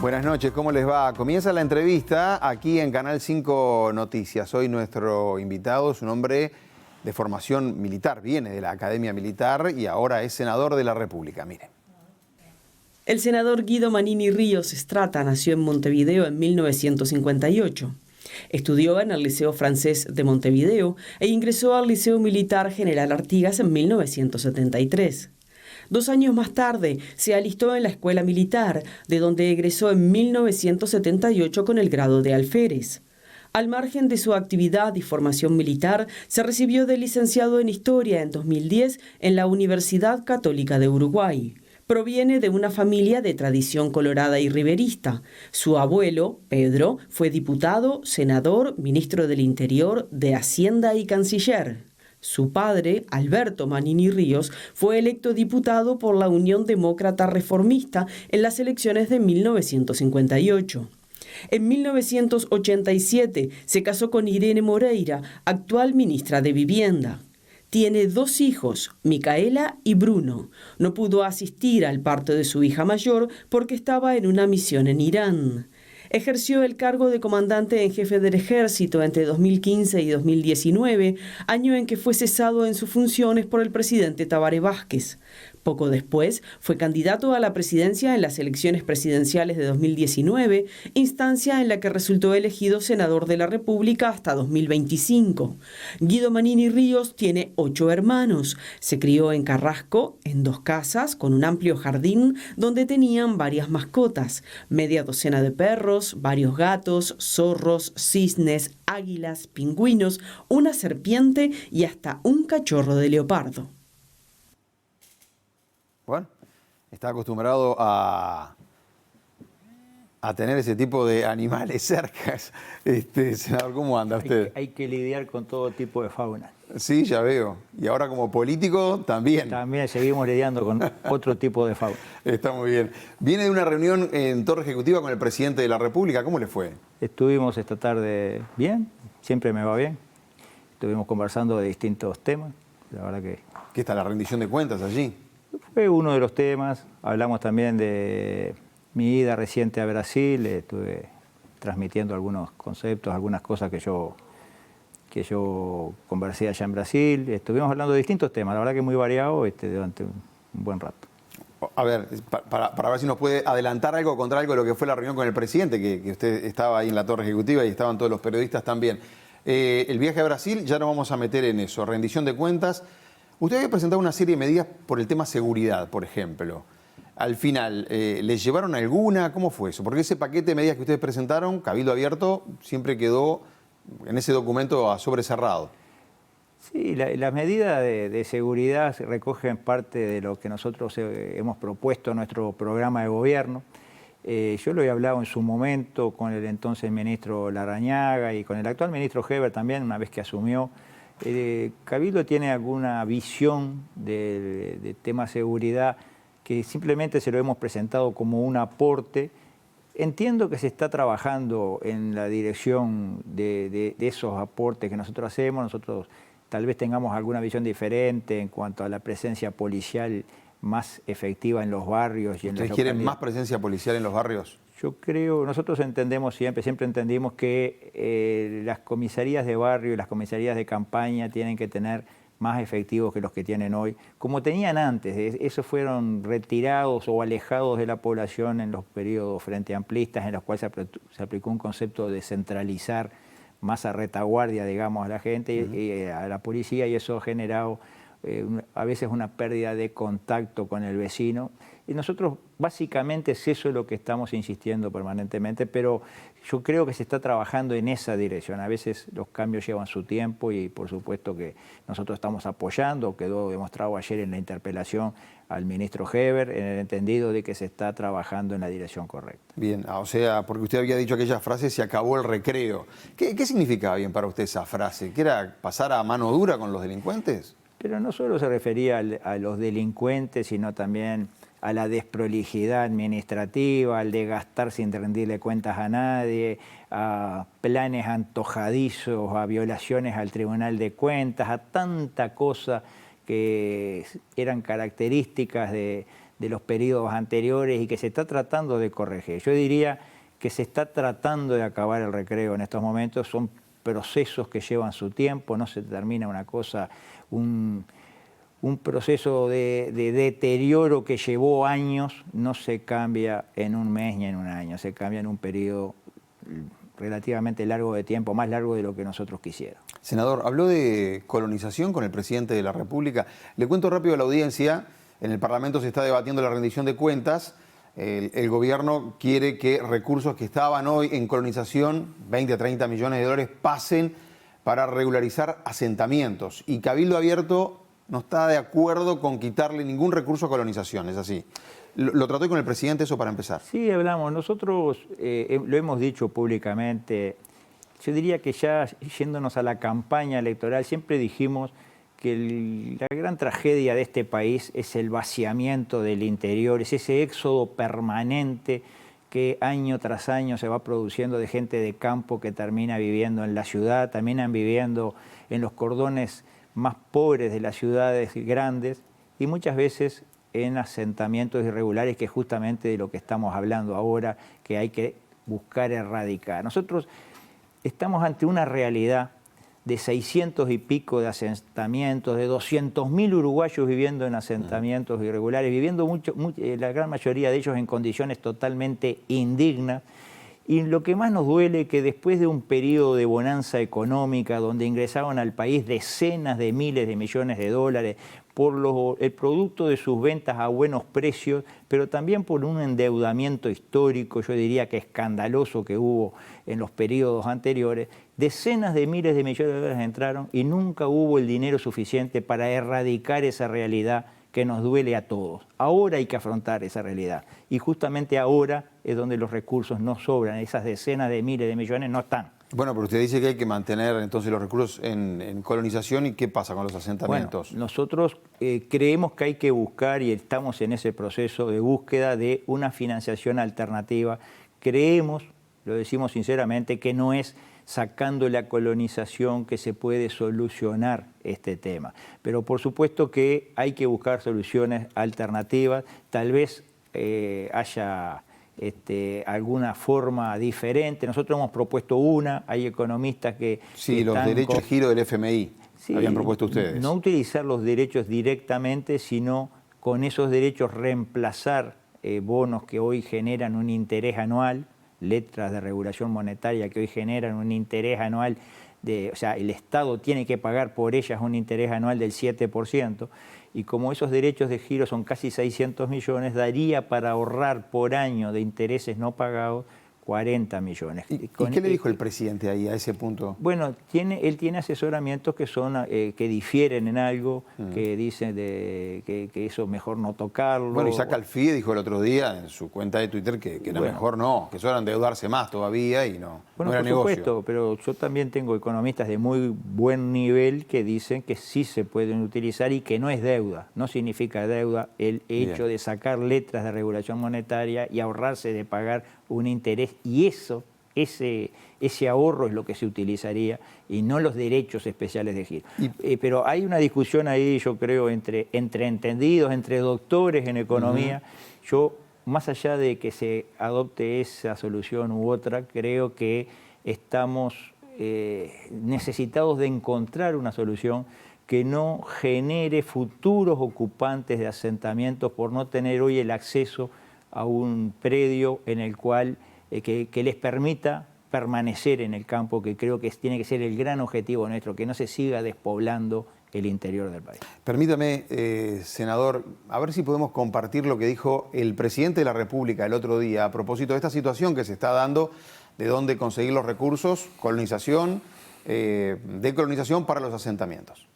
Buenas noches, ¿cómo les va? Comienza la entrevista aquí en Canal 5 Noticias. Hoy nuestro invitado es un hombre de formación militar, viene de la Academia Militar y ahora es senador de la República. Miren. El senador Guido Manini Ríos Estrata nació en Montevideo en 1958. Estudió en el Liceo Francés de Montevideo e ingresó al Liceo Militar General Artigas en 1973. 2 años más tarde se alistó en la Escuela Militar, de donde egresó en 1978 con el grado de alférez. Al margen de su actividad y formación militar, se recibió de licenciado en Historia en 2010 en la Universidad Católica de Uruguay. Proviene de una familia de tradición colorada y riverista. Su abuelo, Pedro, fue diputado, senador, ministro del Interior, de Hacienda y canciller. Su padre, Alberto Manini Ríos, fue electo diputado por la Unión Demócrata Reformista en las elecciones de 1958. En 1987 se casó con Irene Moreira, actual ministra de Vivienda. Tiene 2 hijos, Micaela y Bruno. No pudo asistir al parto de su hija mayor porque estaba en una misión en Irán. Ejerció el cargo de comandante en jefe del ejército entre 2015 y 2019, año en que fue cesado en sus funciones por el presidente Tabaré Vázquez. Poco después fue candidato a la presidencia en las elecciones presidenciales de 2019, instancia en la que resultó elegido senador de la República hasta 2025. Guido Manini Ríos tiene 8 hermanos. Se crió en Carrasco, en 2 casas, con un amplio jardín donde tenían varias mascotas, media docena de perros, varios gatos, zorros, cisnes, águilas, pingüinos, una serpiente y hasta un cachorro de leopardo. Bueno, está acostumbrado a tener ese tipo de animales cerca. Senador, ¿cómo anda usted? Hay que lidiar con todo tipo de fauna. Sí, ya veo. Y ahora como político también. También seguimos lidiando con otro tipo de fauna. Está muy bien. Viene de una reunión en Torre Ejecutiva con el presidente de la República. ¿Cómo le fue? Estuvimos esta tarde bien, siempre me va bien. Estuvimos conversando de distintos temas. La verdad que... ¿Qué está la rendición de cuentas allí? Fue uno de los temas. Hablamos también de mi ida reciente a Brasil. Estuve transmitiendo algunos conceptos, algunas cosas que yo conversé allá en Brasil. Estuvimos hablando de distintos temas, la verdad que muy variado durante un buen rato. A ver, para ver si nos puede adelantar algo, contar algo de lo que fue la reunión con el presidente, que usted estaba ahí en la Torre Ejecutiva y estaban todos los periodistas también. El viaje a Brasil, ya nos vamos a meter en eso, rendición de cuentas. Usted había presentado una serie de medidas por el tema seguridad, por ejemplo. Al final, ¿les llevaron alguna? ¿Cómo fue eso? Porque ese paquete de medidas que ustedes presentaron, Cabildo Abierto, siempre quedó en ese documento a sobre cerrado. Sí, las medidas de seguridad recogen parte de lo que nosotros hemos propuesto en nuestro programa de gobierno. Yo lo he hablado en su momento con el entonces ministro Larrañaga y con el actual ministro Heber también, una vez que asumió. Cabildo tiene alguna visión de tema seguridad que simplemente se lo hemos presentado como un aporte. Entiendo que se está trabajando en la dirección de esos aportes que nosotros hacemos. Nosotros tal vez tengamos alguna visión diferente en cuanto a la presencia policial más efectiva en los barrios. ¿Ustedes quieren más presencia policial en los barrios? Yo creo, nosotros entendemos siempre entendimos que las comisarías de barrio y las comisarías de campaña tienen que tener más efectivos que los que tienen hoy, como tenían antes. Esos fueron retirados o alejados de la población en los periodos frente amplistas, en los cuales se aplicó un concepto de centralizar más a retaguardia, digamos, a la gente y a la policía, y eso ha generado a veces una pérdida de contacto con el vecino. Y nosotros básicamente es eso lo que estamos insistiendo permanentemente, pero yo creo que se está trabajando en esa dirección. A veces los cambios llevan su tiempo y por supuesto que nosotros estamos apoyando, quedó demostrado ayer en la interpelación al ministro Heber, en el entendido de que se está trabajando en la dirección correcta. Bien, o sea, porque usted había dicho aquella frase, se acabó el recreo. ¿Qué significaba bien para usted esa frase? ¿Que era pasar a mano dura con los delincuentes? Pero no solo se refería a los delincuentes, sino también a la desprolijidad administrativa, al de gastar sin rendirle cuentas a nadie, a planes antojadizos, a violaciones al Tribunal de Cuentas, a tanta cosa que eran características de los periodos anteriores y que se está tratando de corregir. Yo diría que se está tratando de acabar el recreo en estos momentos, son procesos que llevan su tiempo, no se termina una cosa, un proceso de deterioro que llevó años, no se cambia en un mes ni en un año, se cambia en un periodo relativamente largo de tiempo, más largo de lo que nosotros quisiéramos. Senador, habló de colonización con el presidente de la República. Le cuento rápido a la audiencia, en el Parlamento se está debatiendo la rendición de cuentas. El gobierno quiere que recursos que estaban hoy en colonización, 20 a 30 millones de dólares, pasen para regularizar asentamientos. Y Cabildo Abierto no está de acuerdo con quitarle ningún recurso a colonización, es así. ¿Lo trató con el presidente eso para empezar? Sí, hablamos. Nosotros lo hemos dicho públicamente. Yo diría que ya yéndonos a la campaña electoral, siempre dijimos que la gran tragedia de este país es el vaciamiento del interior, es ese éxodo permanente que año tras año se va produciendo de gente de campo que termina viviendo en la ciudad, terminan viviendo en los cordones más pobres de las ciudades grandes y muchas veces en asentamientos irregulares, que es justamente de lo que estamos hablando ahora, que hay que buscar erradicar. Nosotros estamos ante una realidad de 600 y pico de asentamientos, de 200.000 uruguayos viviendo en asentamientos irregulares, viviendo la gran mayoría de ellos en condiciones totalmente indignas. Y lo que más nos duele es que después de un periodo de bonanza económica, donde ingresaban al país decenas de miles de millones de dólares, por el producto de sus ventas a buenos precios, pero también por un endeudamiento histórico, yo diría que escandaloso, que hubo en los periodos anteriores, decenas de miles de millones de dólares entraron y nunca hubo el dinero suficiente para erradicar esa realidad que nos duele a todos. Ahora hay que afrontar esa realidad y justamente ahora es donde los recursos no sobran, esas decenas de miles de millones no están. Bueno, pero usted dice que hay que mantener entonces los recursos en colonización. ¿Y qué pasa con los asentamientos? Bueno, nosotros creemos que hay que buscar, y estamos en ese proceso de búsqueda de una financiación alternativa. Creemos, lo decimos sinceramente, que no es sacando la colonización que se puede solucionar este tema. Pero por supuesto que hay que buscar soluciones alternativas, tal vez haya alguna forma diferente. Nosotros hemos propuesto una, hay economistas que... Sí, los derechos de giro del FMI, sí, habían propuesto ustedes. No utilizar los derechos directamente, sino con esos derechos reemplazar bonos que hoy generan un interés anual, letras de regulación monetaria que hoy generan un interés anual, o sea, el Estado tiene que pagar por ellas un interés anual del 7%, y como esos derechos de giro son casi 600 millones, daría para ahorrar por año de intereses no pagados 40 millones. ¿Y qué le dijo el presidente ahí a ese punto? Bueno, él tiene asesoramientos que son que difieren en algo, que dicen que eso mejor no tocarlo. Bueno, y saca el FIE, dijo el otro día en su cuenta de Twitter que era mejor no, que eso era endeudarse más todavía y no era negocio. Por supuesto, pero yo también tengo economistas de muy buen nivel que dicen que sí se pueden utilizar y que no es deuda, no significa deuda el hecho de sacar letras de regulación monetaria y ahorrarse de pagar un interés, y ese ahorro es lo que se utilizaría y no los derechos especiales de giro. Pero hay una discusión ahí, yo creo, entre entendidos, entre doctores en economía. Yo, más allá de que se adopte esa solución u otra, creo que estamos necesitados de encontrar una solución que no genere futuros ocupantes de asentamientos por no tener hoy el acceso a un predio en el cual que les permita permanecer en el campo, que creo que tiene que ser el gran objetivo nuestro, que no se siga despoblando el interior del país. Permítame, senador, a ver si podemos compartir lo que dijo el presidente de la República el otro día a propósito de esta situación que se está dando, de dónde conseguir los recursos, colonización, decolonización para los asentamientos.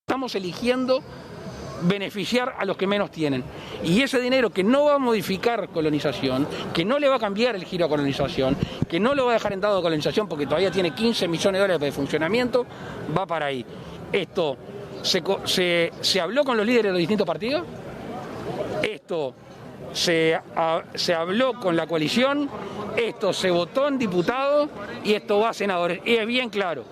Estamos eligiendo beneficiar a los que menos tienen. Y ese dinero que no va a modificar colonización, que no le va a cambiar el giro a colonización, que no lo va a dejar en dado de colonización porque todavía tiene 15 millones de dólares de funcionamiento, va para ahí. Esto se habló con los líderes de los distintos partidos, esto se habló con la coalición, esto se votó en diputados y esto va a senadores. Y es bien claro,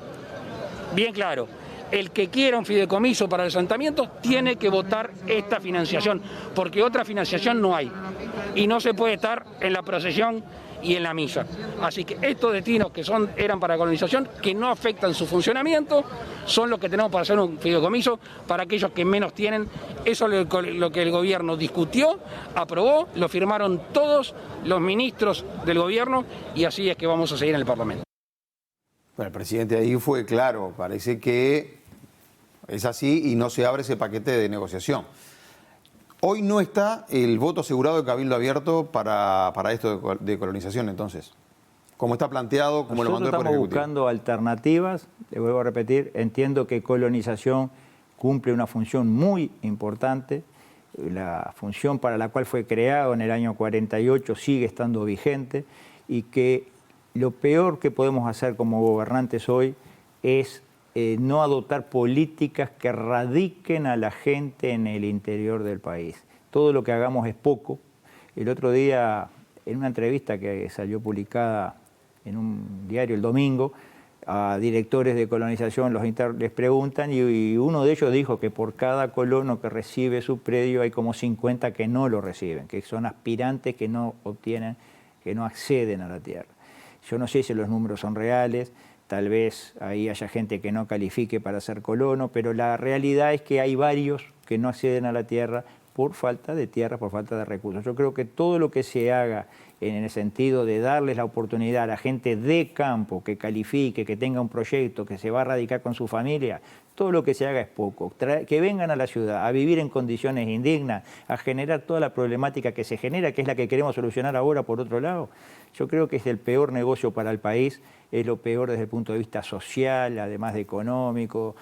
bien claro. el que quiera un fideicomiso para el asentamiento tiene que votar esta financiación, porque otra financiación no hay. Y no se puede estar en la procesión y en la misa. Así que estos destinos que eran para colonización, que no afectan su funcionamiento, son los que tenemos para hacer un fideicomiso para aquellos que menos tienen. Eso es lo que el gobierno discutió, aprobó, lo firmaron todos los ministros del gobierno y así es que vamos a seguir en el Parlamento. Bueno, el presidente ahí fue claro, parece que es así y no se abre ese paquete de negociación. Hoy no está el voto asegurado de Cabildo Abierto para esto de colonización, entonces. ¿Cómo está planteado? ¿Cómo lo mandó el Poder Ejecutivo? Estamos buscando alternativas. Le vuelvo a repetir, entiendo que colonización cumple una función muy importante. La función para la cual fue creado en el año 48 sigue estando vigente y que lo peor que podemos hacer como gobernantes hoy es no adoptar políticas que radiquen a la gente en el interior del país. Todo lo que hagamos es poco. El otro día, en una entrevista que salió publicada en un diario el domingo, a directores de colonización les preguntan y uno de ellos dijo que por cada colono que recibe su predio hay como 50 que no lo reciben, que son aspirantes que no obtienen, que no acceden a la tierra. Yo no sé si los números son reales. Tal vez ahí haya gente que no califique para ser colono, pero la realidad es que hay varios que no acceden a la tierra por falta de tierra, por falta de recursos. Yo creo que todo lo que se haga en el sentido de darles la oportunidad a la gente de campo que califique, que tenga un proyecto, que se va a radicar con su familia, todo lo que se haga es poco. Que vengan a la ciudad a vivir en condiciones indignas, a generar toda la problemática que se genera, que es la que queremos solucionar ahora por otro lado. Yo creo que es el peor negocio para el país, es lo peor desde el punto de vista social, además de económico,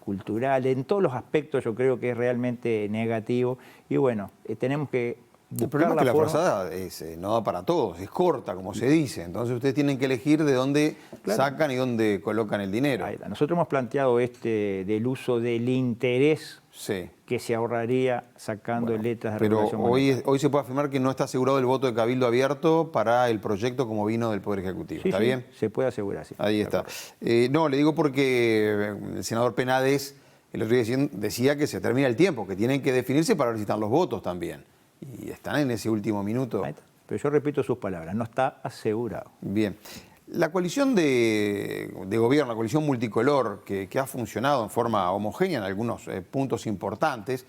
cultural, en todos los aspectos yo creo que es realmente negativo y bueno, tenemos que el problema es que la frazada no da para todos, es corta, como se dice. Entonces ustedes tienen que elegir de dónde sacan y dónde colocan el dinero. Nosotros hemos planteado del uso del interés que se ahorraría sacando letras de regulación monetaria. Pero hoy se puede afirmar que no está asegurado el voto de Cabildo Abierto para el proyecto como vino del Poder Ejecutivo. ¿Está bien? Se puede asegurar, sí. Ahí está. No, le digo porque el senador Penades el otro día decía que se termina el tiempo, que tienen que definirse para ver si están los votos también. Y están en ese último minuto. Pero yo repito sus palabras, no está asegurado. Bien. La coalición de gobierno, la coalición multicolor, que ha funcionado en forma homogénea en algunos puntos importantes,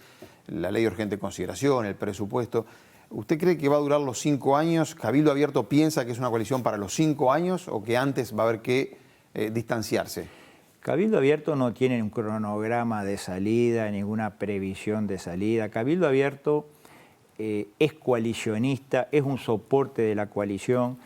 la ley de urgente consideración, el presupuesto, ¿usted cree que va a durar los 5 años? ¿Cabildo Abierto piensa que es una coalición para los 5 años o que antes va a haber que distanciarse? Cabildo Abierto no tiene un cronograma de salida, ninguna previsión de salida. Cabildo Abierto es coalicionista, es un soporte de la coalición.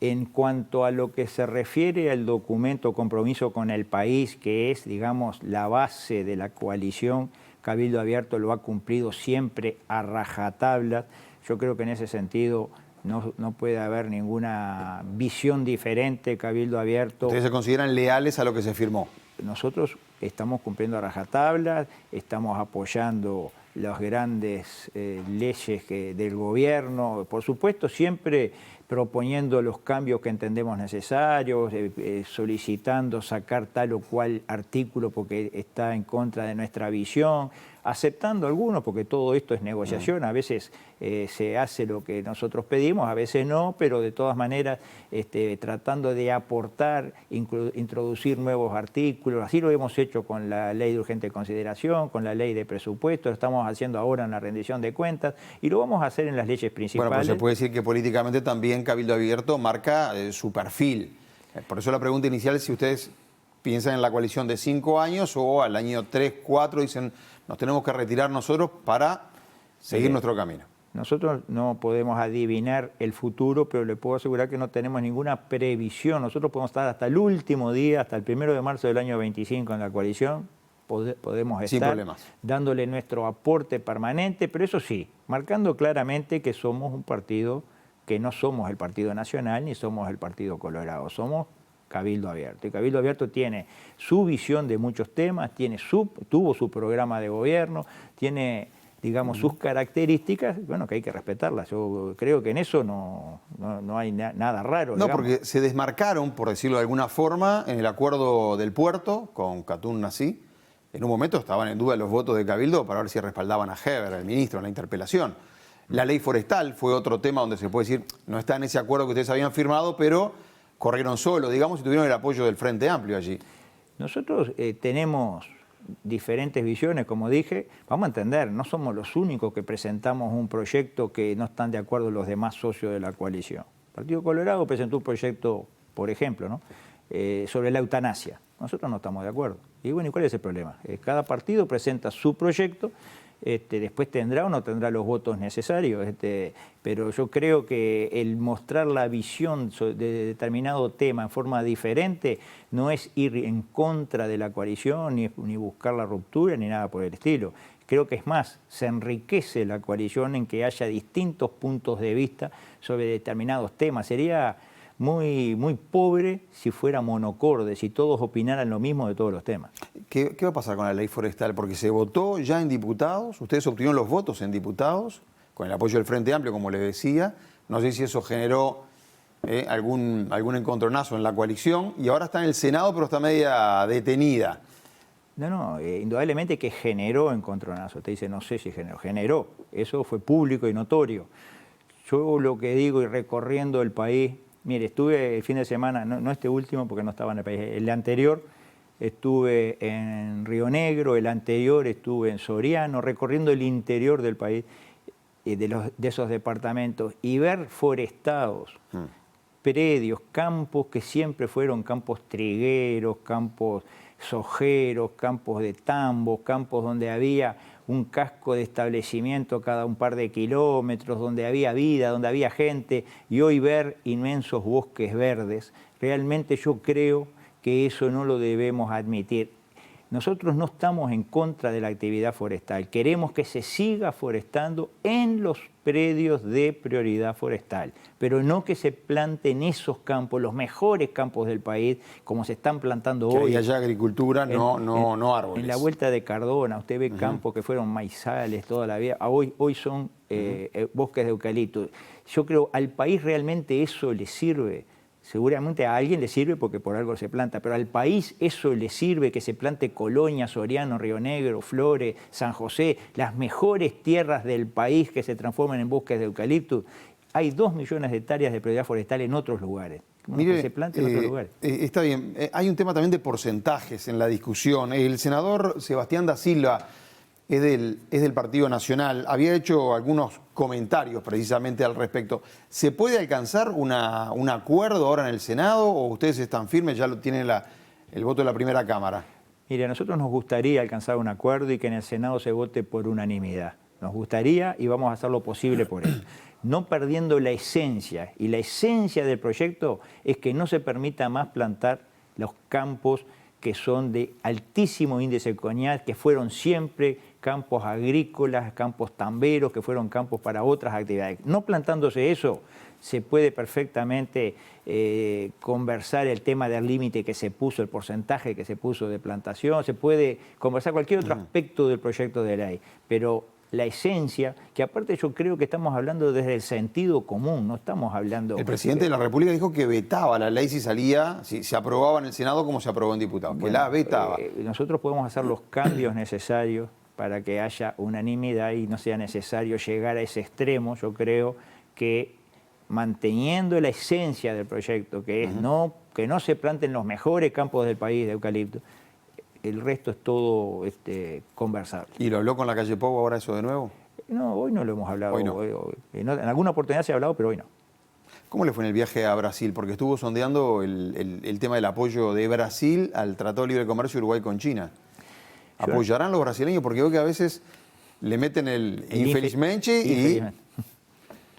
En cuanto a lo que se refiere al documento compromiso con el país, que es, digamos, la base de la coalición, Cabildo Abierto lo ha cumplido siempre a rajatabla. Yo creo que en ese sentido no puede haber ninguna visión diferente. Cabildo Abierto... ¿Ustedes se consideran leales a lo que se firmó? Nosotros estamos cumpliendo a rajatabla, estamos apoyando las grandes leyes del gobierno, por supuesto siempre proponiendo los cambios que entendemos necesarios, solicitando sacar tal o cual artículo porque está en contra de nuestra visión, aceptando algunos, porque todo esto es negociación, a veces se hace lo que nosotros pedimos, a veces no, pero de todas maneras tratando de aportar, introducir nuevos artículos, así lo hemos hecho con la ley de urgente consideración, con la ley de presupuesto, lo estamos haciendo ahora en la rendición de cuentas y lo vamos a hacer en las leyes principales. Bueno, pues se puede decir que políticamente también Cabildo Abierto marca su perfil. Por eso la pregunta inicial es si ustedes piensan en la coalición de 5 años o al año 3, 4 dicen nos tenemos que retirar nosotros para seguir nuestro camino. Nosotros no podemos adivinar el futuro, pero le puedo asegurar que no tenemos ninguna previsión. Nosotros podemos estar hasta el último día, hasta el 1 de marzo del año 25 en la coalición, podemos estar dándole nuestro aporte permanente, pero eso sí, marcando claramente que somos un partido que no somos el Partido Nacional ni somos el Partido Colorado, somos Cabildo Abierto. Y Cabildo Abierto tiene su visión de muchos temas, tuvo su programa de gobierno, tiene, digamos, sus características, bueno, que hay que respetarlas. Yo creo que en eso no hay nada raro. No, digamos. porque se desmarcaron, por decirlo de alguna forma, en el acuerdo del puerto con Katun Nací, en un momento estaban en duda los votos de Cabildo para ver si respaldaban a Heber, el ministro, en la interpelación. La ley forestal fue otro tema donde se puede decir, no está en ese acuerdo que ustedes habían firmado, pero corrieron solo, digamos, y tuvieron el apoyo del Frente Amplio allí. Nosotros tenemos diferentes visiones, como dije, vamos a entender, no somos los únicos que presentamos un proyecto que no están de acuerdo los demás socios de la coalición. El Partido Colorado presentó un proyecto, por ejemplo, ¿no? Sobre la eutanasia. Nosotros no estamos de acuerdo. Y bueno, ¿y cuál es el problema? Cada partido presenta su proyecto, después tendrá o no tendrá los votos necesarios, pero yo creo que el mostrar la visión de determinado tema en forma diferente no es ir en contra de la coalición, ni buscar la ruptura, ni nada por el estilo. Creo que es más, se enriquece la coalición en que haya distintos puntos de vista sobre determinados temas. Sería muy pobre si fuera monocorde, si todos opinaran lo mismo de todos los temas. ¿Qué va a pasar con la ley forestal? Porque se votó ya en diputados, ustedes obtuvieron los votos en diputados, con el apoyo del Frente Amplio, como les decía. No sé si eso generó algún encontronazo en la coalición, y ahora está en el Senado, pero está media detenida. No, indudablemente que generó encontronazo. Te dice, no sé si generó. Eso fue público y notorio. Yo lo que digo, y recorriendo el país, mire, estuve el fin de semana, no este último porque no estaba en el país, el anterior estuve en Río Negro, el anterior estuve en Soriano, recorriendo el interior del país, de esos departamentos, y ver forestados, predios, campos que siempre fueron campos trigueros, campos sojeros, campos de tambos, campos donde había un casco de establecimiento cada un par de kilómetros, donde había vida, donde había gente, y hoy ver inmensos bosques verdes, realmente yo creo que eso no lo debemos admitir. Nosotros no estamos en contra de la actividad forestal, queremos que se siga forestando en los predios de prioridad forestal, pero no que se planten esos campos, los mejores campos del país, como se están plantando hoy. Que haya agricultura, no árboles. En la Vuelta de Cardona, usted ve campos que fueron maizales toda la vida, hoy son bosques de eucalipto. Yo creo, al país realmente eso le sirve. Seguramente a alguien le sirve porque por algo se planta, pero al país eso le sirve, que se plante Colonia, Soriano, Río Negro, Flores, San José, las mejores tierras del país que se transforman en bosques de eucalipto. Hay 2 millones de hectáreas de prioridad forestal en otros lugares. Mire, que se plante en otros lugares. Está bien. Hay un tema también de porcentajes en la discusión. El senador Sebastián da Silva es del Partido Nacional. Había hecho algunos comentarios precisamente al respecto. ¿Se puede alcanzar un acuerdo ahora en el Senado o ustedes están firmes, ya lo tienen el voto de la primera Cámara? Mire, a nosotros nos gustaría alcanzar un acuerdo y que en el Senado se vote por unanimidad. Nos gustaría y vamos a hacer lo posible por eso. No perdiendo la esencia. Y la esencia del proyecto es que no se permita más plantar los campos que son de altísimo índice colonial, que fueron siempre campos agrícolas, campos tamberos, que fueron campos para otras actividades. No plantándose eso, se puede perfectamente conversar el tema del límite que se puso, el porcentaje que se puso de plantación, se puede conversar cualquier otro aspecto del proyecto de ley, pero la esencia, que aparte yo creo que estamos hablando desde el sentido común, no estamos hablando... El presidente de la República dijo que vetaba la ley si se aprobaba en el Senado como se aprobó en diputados, que la vetaba. Nosotros podemos hacer los cambios necesarios para que haya unanimidad y no sea necesario llegar a ese extremo. Yo creo que manteniendo la esencia del proyecto, que es que no se planten los mejores campos del país de eucalipto, el resto es todo conversable. ¿Y lo habló con la calle Pou ahora eso de nuevo? No, hoy no lo hemos hablado. Hoy no. En alguna oportunidad se ha hablado, pero hoy no. ¿Cómo le fue en el viaje a Brasil? Porque estuvo sondeando el tema del apoyo de Brasil al Tratado de Libre Comercio Uruguay con China. ¿Apoyarán los brasileños? Porque veo que a veces le meten el infelizmente y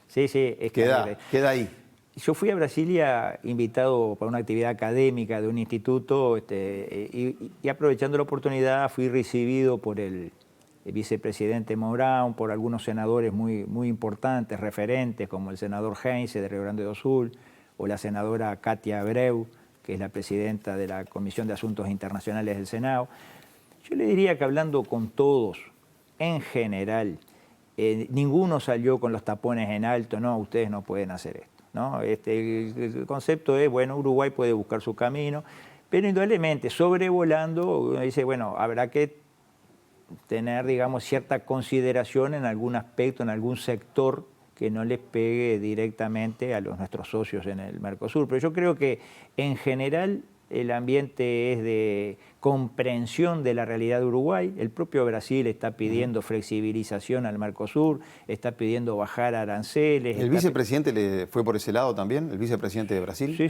sí, es que queda ahí. Yo fui a Brasilia invitado para una actividad académica de un instituto y aprovechando la oportunidad fui recibido por el vicepresidente Mourão, por algunos senadores muy importantes, referentes, como el senador Heinze de Río Grande do Sul o la senadora Katia Abreu, que es la presidenta de la Comisión de Asuntos Internacionales del Senado. Yo le diría que hablando con todos, en general, ninguno salió con los tapones en alto, no, ustedes no pueden hacer esto, ¿no? El concepto es, bueno, Uruguay puede buscar su camino, pero indudablemente, sobrevolando, uno dice, bueno, habrá que tener, digamos, cierta consideración en algún aspecto, en algún sector que no les pegue directamente a nuestros socios en el Mercosur. Pero yo creo que en general el ambiente es de comprensión de la realidad de Uruguay. El propio Brasil está pidiendo flexibilización al Mercosur, está pidiendo bajar aranceles. ¿El vicepresidente le fue por ese lado también, el vicepresidente de Brasil? Sí.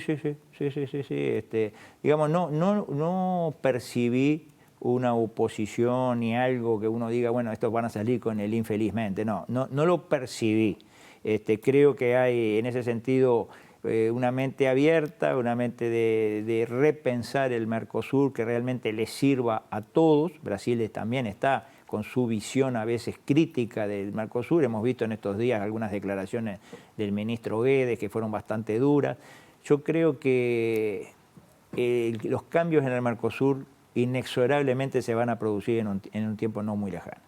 Digamos, no percibí una oposición ni algo que uno diga, bueno, estos van a salir con el infelizmente. No lo percibí. Creo que hay en ese sentido una mente abierta, una mente de repensar el Mercosur que realmente le sirva a todos. Brasil también está con su visión a veces crítica del Mercosur. Hemos visto en estos días algunas declaraciones del ministro Guedes que fueron bastante duras. Yo creo que los cambios en el Mercosur inexorablemente se van a producir en un tiempo no muy lejano.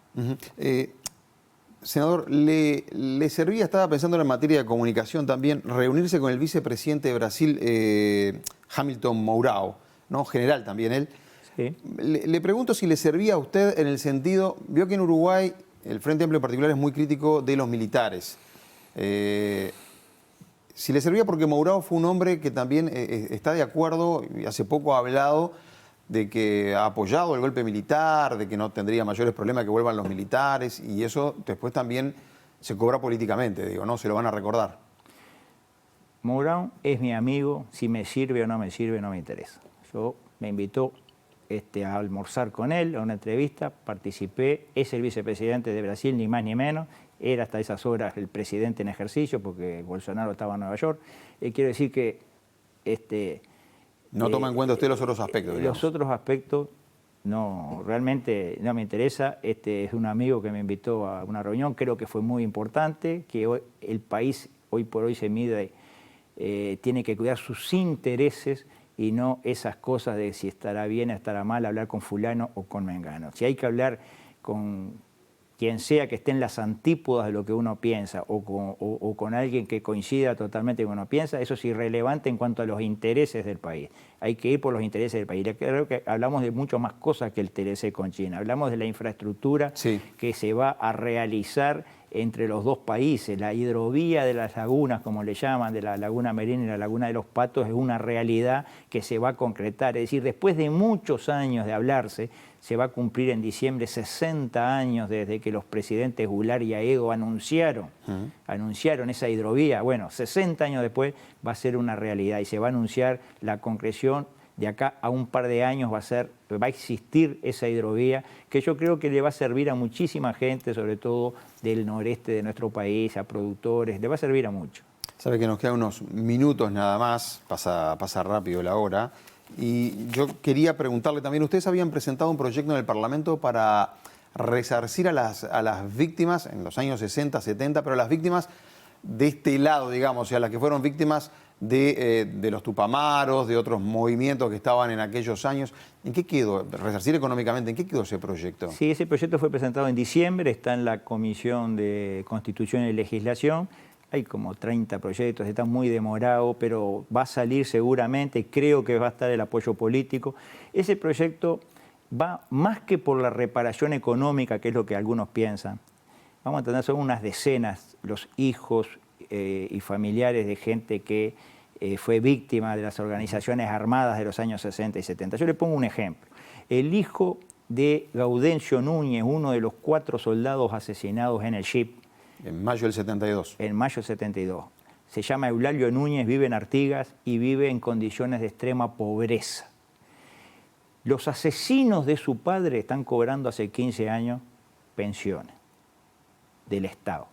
Senador, ¿le servía, estaba pensando en materia de comunicación también, reunirse con el vicepresidente de Brasil, Hamilton Mourão, ¿no? General también él? Sí. Le pregunto si le servía a usted en el sentido, vio que en Uruguay el Frente Amplio en particular es muy crítico de los militares. Si le servía porque Mourão fue un hombre que también está de acuerdo, y hace poco ha hablado de que ha apoyado el golpe militar, de que no tendría mayores problemas que vuelvan los militares, y eso después también se cobra políticamente, digo, ¿no? Se lo van a recordar. Mourão es mi amigo, si me sirve o no me sirve, no me interesa. Yo me invitó a almorzar con él, a una entrevista, participé, es el vicepresidente de Brasil, ni más ni menos, era hasta esas horas el presidente en ejercicio, porque Bolsonaro estaba en Nueva York. Quiero decir que no toma en cuenta usted los otros aspectos, digamos. Los otros aspectos, no, realmente no me interesa. Es un amigo que me invitó a una reunión, creo que fue muy importante, que hoy, el país hoy por hoy se mide, tiene que cuidar sus intereses y no esas cosas de si estará bien o estará mal hablar con fulano o con mengano. Si hay que hablar con quien sea que esté en las antípodas de lo que uno piensa o con alguien que coincida totalmente con lo que uno piensa, eso es irrelevante en cuanto a los intereses del país. Hay que ir por los intereses del país. Creo que hablamos de mucho más cosas que el TLC con China. Hablamos de la infraestructura que se va a realizar entre los dos países. La hidrovía de las lagunas, como le llaman, de la Laguna Merina y la Laguna de los Patos, es una realidad que se va a concretar. Es decir, después de muchos años de hablarse, se va a cumplir en diciembre 60 años desde que los presidentes Goulart y Aedo anunciaron esa hidrovía. Bueno, 60 años después va a ser una realidad y se va a anunciar la concreción. De acá a un par de años va a existir esa hidrovía que yo creo que le va a servir a muchísima gente, sobre todo del noreste de nuestro país, a productores, le va a servir a mucho. Sabe que nos quedan unos minutos nada más, pasa rápido la hora. Y yo quería preguntarle también, ustedes habían presentado un proyecto en el Parlamento para resarcir a las víctimas en los años 60, 70, pero las víctimas de este lado, digamos, o sea, las que fueron víctimas de los Tupamaros, de otros movimientos que estaban en aquellos años. ¿En qué quedó? Resarcir económicamente, ¿en qué quedó ese proyecto? Sí, ese proyecto fue presentado en diciembre, está en la Comisión de Constitución y Legislación. Hay como 30 proyectos, está muy demorado, pero va a salir seguramente, creo que va a estar el apoyo político. Ese proyecto va más que por la reparación económica, que es lo que algunos piensan. Vamos a entender, son unas decenas los hijos y familiares de gente que fue víctima de las organizaciones armadas de los años 60 y 70. Yo le pongo un ejemplo. El hijo de Gaudencio Núñez, uno de los 4 soldados asesinados en el Chip, en mayo del 72. En mayo del 72. Se llama Eulalio Núñez, vive en Artigas y vive en condiciones de extrema pobreza. Los asesinos de su padre están cobrando hace 15 años pensiones del Estado.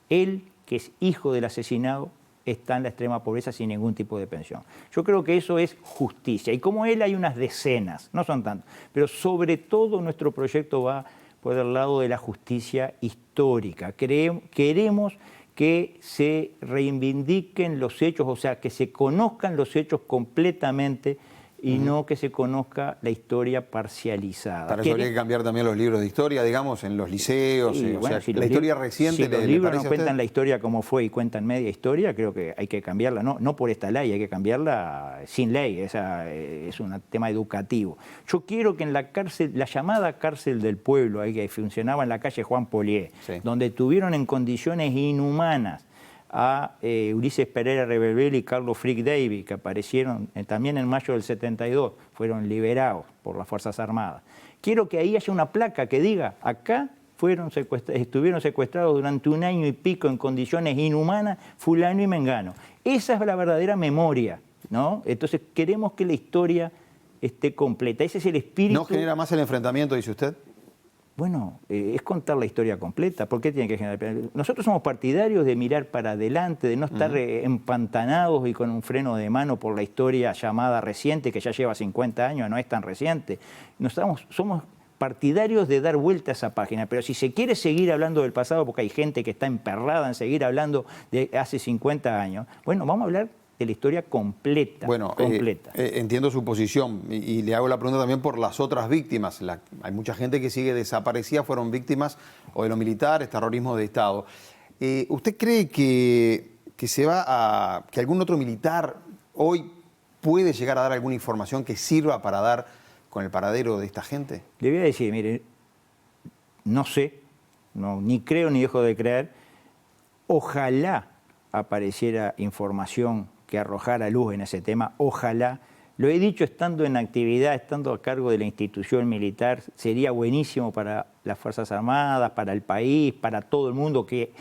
Él, que es hijo del asesinado, está en la extrema pobreza sin ningún tipo de pensión. Yo creo que eso es justicia. Y como él hay unas decenas, no son tantos, pero sobre todo nuestro proyecto va por el lado de la justicia histórica. Queremos que se reivindiquen los hechos, o sea, que se conozcan los hechos completamente y no que se conozca la historia parcializada. Para eso habría que cambiar también los libros de historia, digamos, en los liceos. Sí, o sea, si la historia reciente si los libros no cuentan la historia como fue y cuentan media historia, creo que hay que cambiarla, no por esta ley, hay que cambiarla sin ley, es un tema educativo. Yo quiero que en la cárcel, la llamada cárcel del pueblo, ahí que funcionaba en la calle Juan Polié, donde tuvieron en condiciones inhumanas a Ulises Pereira Rebelbel y Carlos Frick Davis, que aparecieron también en mayo del 72, fueron liberados por las Fuerzas Armadas. Quiero que ahí haya una placa que diga, acá estuvieron secuestrados durante 1 año y pico en condiciones inhumanas, fulano y mengano. Esa es la verdadera memoria, ¿no? Entonces queremos que la historia esté completa. Ese es el espíritu. ¿No genera más el enfrentamiento, dice usted? Bueno, es contar la historia completa. ¿Por qué tiene que generar? Nosotros somos partidarios de mirar para adelante, de no estar empantanados y con un freno de mano por la historia llamada reciente, que ya lleva 50 años, no es tan reciente. Somos partidarios de dar vuelta a esa página, pero si se quiere seguir hablando del pasado, porque hay gente que está emperrada en seguir hablando de hace 50 años, bueno, vamos a hablar de la historia completa. Bueno, entiendo su posición y le hago la pregunta también por las otras víctimas. Hay mucha gente que sigue desaparecida, fueron víctimas o de los militares, terrorismo de Estado. ¿Usted cree que que algún otro militar hoy puede llegar a dar alguna información que sirva para dar con el paradero de esta gente? Le voy a decir, mire, no sé, ni creo ni dejo de creer, ojalá apareciera información que arrojara luz en ese tema, ojalá. Lo he dicho estando en actividad, estando a cargo de la institución militar, sería buenísimo para las Fuerzas Armadas, para el país, para todo el mundo que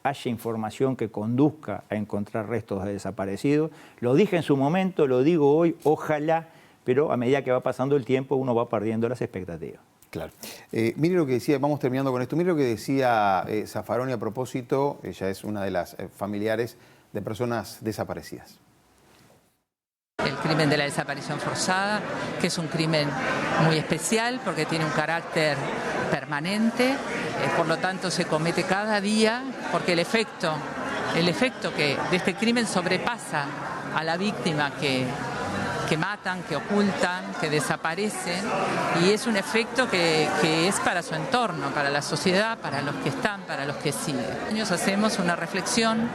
haya información que conduzca a encontrar restos de desaparecidos. Lo dije en su momento, lo digo hoy, ojalá, pero a medida que va pasando el tiempo uno va perdiendo las expectativas. Claro. Mire lo que decía, vamos terminando con esto, mire lo que decía Zaffaroni a propósito, ella es una de las familiares de personas desaparecidas. El crimen de la desaparición forzada, que es un crimen muy especial porque tiene un carácter permanente, por lo tanto se comete cada día porque el efecto que de este crimen sobrepasa a la víctima que matan, que ocultan, que desaparecen, y es un efecto que es para su entorno, para la sociedad, para los que están, para los que siguen. Hacemos una reflexión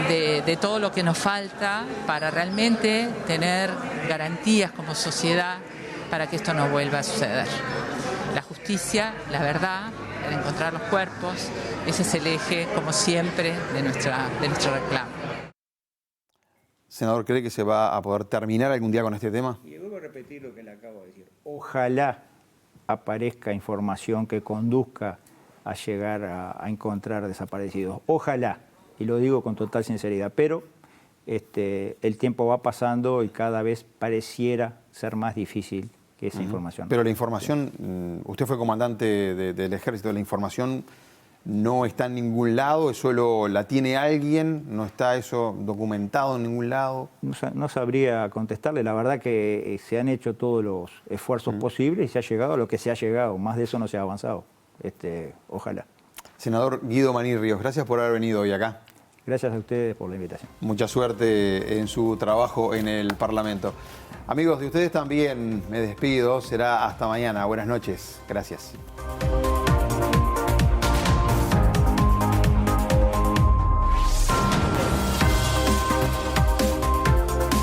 de todo lo que nos falta para realmente tener garantías como sociedad para que esto no vuelva a suceder. La justicia, la verdad, el encontrar los cuerpos, ese es el eje, como siempre, de nuestro reclamo. Senador, ¿cree que se va a poder terminar algún día con este tema? Y vuelvo a repetir lo que le acabo de decir. Ojalá aparezca información que conduzca a llegar a encontrar desaparecidos. Ojalá, y lo digo con total sinceridad, pero el tiempo va pasando y cada vez pareciera ser más difícil que esa información. Pero la información, usted fue comandante del ejército, la información no está en ningún lado, solo la tiene alguien, no está eso documentado en ningún lado. No sabría contestarle, la verdad que se han hecho todos los esfuerzos posibles y se ha llegado a lo que se ha llegado, más de eso no se ha avanzado, ojalá. Senador Guido Maní Ríos, gracias por haber venido hoy acá. Gracias a ustedes por la invitación. Mucha suerte en su trabajo en el Parlamento. Amigos, de ustedes también me despido, será hasta mañana, buenas noches, gracias.